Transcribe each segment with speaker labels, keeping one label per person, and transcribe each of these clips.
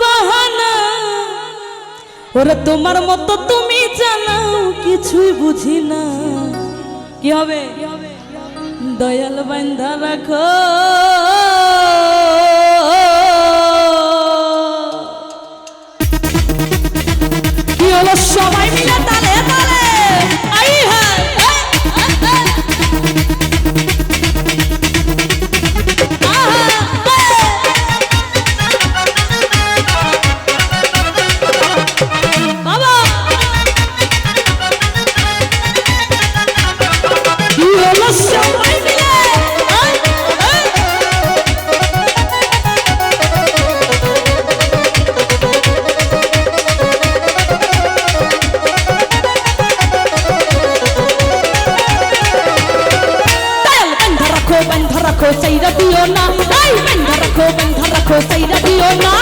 Speaker 1: বাহানা ওরে তোমার মতো তুমি জানাও কিছুই বুঝি না কি হবে দয়াল বান্ধা রাখো কি হলো সবাই মিলে তালে তালে আই হ্যাঁ সাইরা দিও না আই বন্ধা রাখো সাইরা দিও না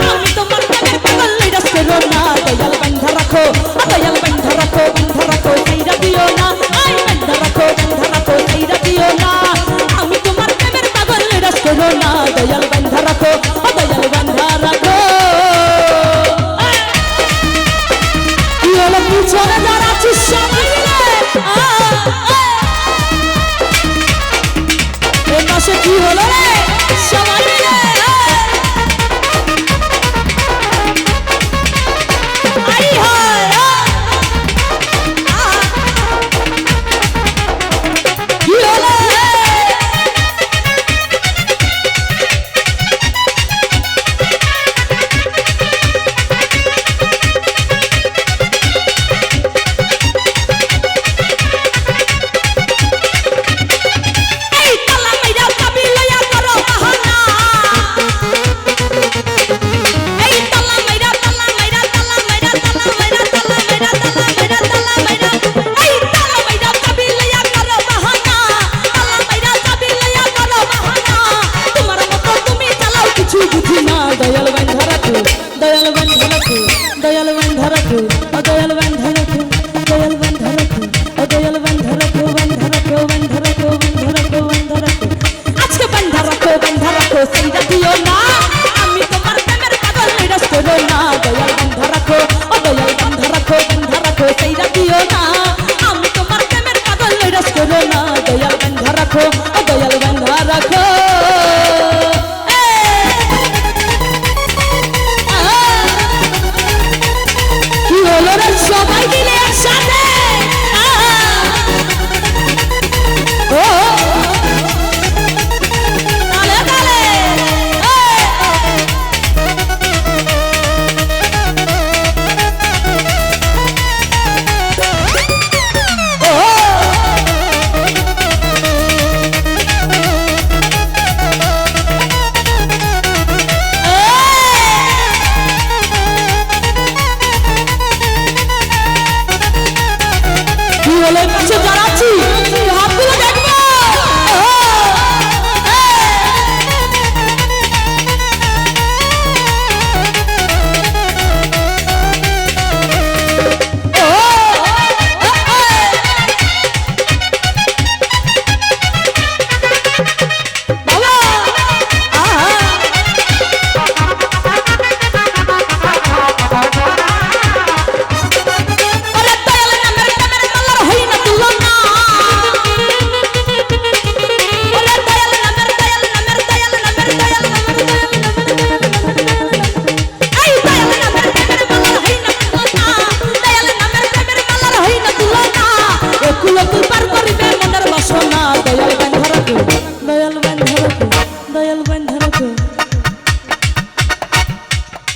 Speaker 1: আমি তোমার প্রেমে পাগল নিরাশ করো না দয়াল বন্ধা রাখো সাইরা দিও না আই বন্ধা রাখো সাইরা দিও না আমি তোমার প্রেমের পাগল নিরাশ করো না দয়াল বন্ধা রাখো কি হলো পিছনে যারা আছিস সবাই মিলে কি হলো রে সবাই মিলে আই হায়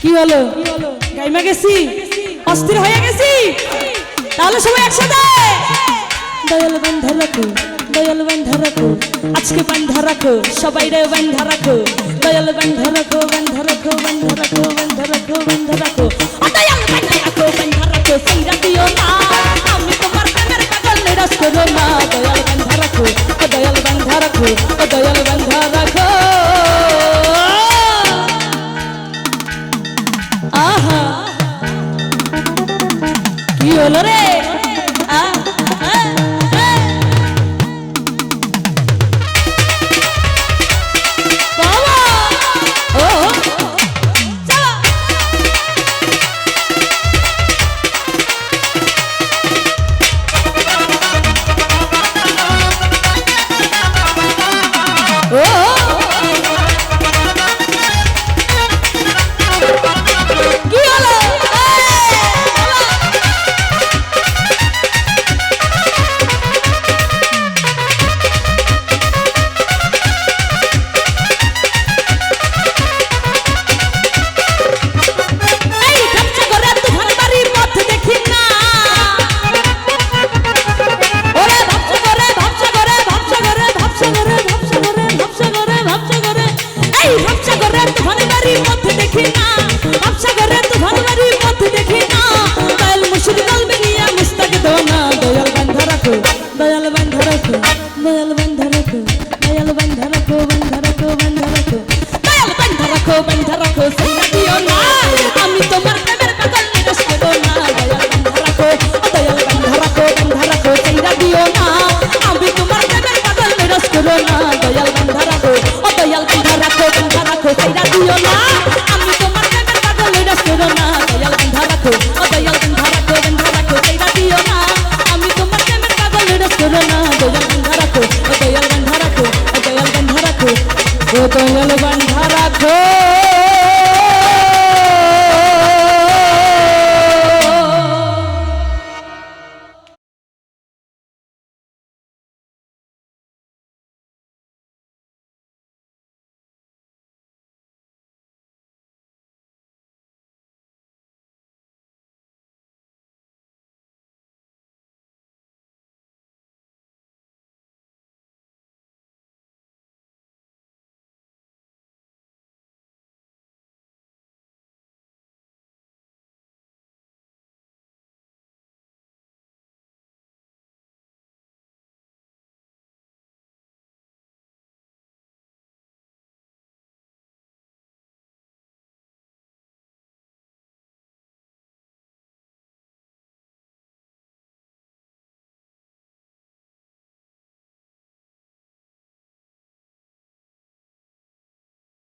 Speaker 1: কি হলো কি হলো গাইমা গেছি অস্থির হয়ে গেছি তাহলে সবাই একসাথে দয়াল বন্ধা রাখো আজকে বন্ধা রাখো সবাই রে বন্ধা রাখো দয়াল বন্ধা রাখো দয়াল বন্ধা রাখো সাইরা দিও না আমি তোমার প্রেমের পাগল নিরাশ করো না দয়াল বন্ধা রাখো আহা কি হলো রে রাখো বন্ধ রাখো বন্ধ রাখো দয়াল বন্ধ রাখো বন্ধ রাখো সাইরা দিও না আমি তোমার প্রেমের পাগল নিরাশ করো না দয়াল বন্ধ রাখো দয়াল বন্ধ রাখো সাইরা দিও না আমি তোমার প্রেমের পাগল নিরাশ করো না দয়াল বন্ধ রাখো দয়াল বন্ধ রাখো সাইরা দিও না আমি তোমার প্রেমের পাগল নিরাশ করো না দয়াল বন্ধ রাখো দয়াল বন্ধ রাখো সাইরা দিও না আমি তোমার প্রেমের পাগল নিরাশ করো না দয়াল বন্ধ রাখো দয়াল বন্ধ রাখো দয়াল বন্ধ রাখো